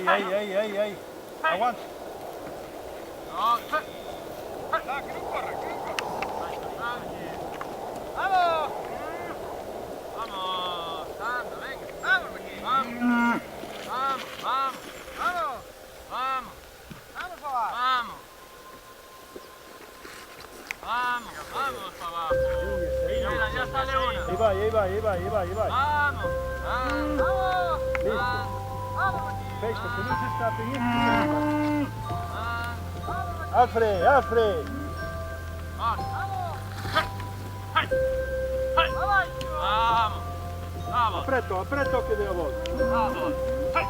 Ahí. Aguanta. No, que no corra, que no corra. ¡Vamos! ¡Vamos! ¡Anda, venga! Vamos, Joaquín. ¡Vamos! ¡Vamos! ¡Vamos! Vamos. ¡Vamos! Vamos para abajo. ¡Vamos! ¡Vamos! ¡Vamos para abajo! Mira, ya sale una. Ahí va. ¡Vamos! ¡Vamos! Vamos. Listo. Vamos, Joaquín. Fecha, que não se escape isso. ¡Vamos! Alfred. ¡Vamos! Vamos. ¡Hey! Vamos. ¡Vamos! ¡Vamos! Apreto que deu a volta. ¡Vamos! ¡Hey!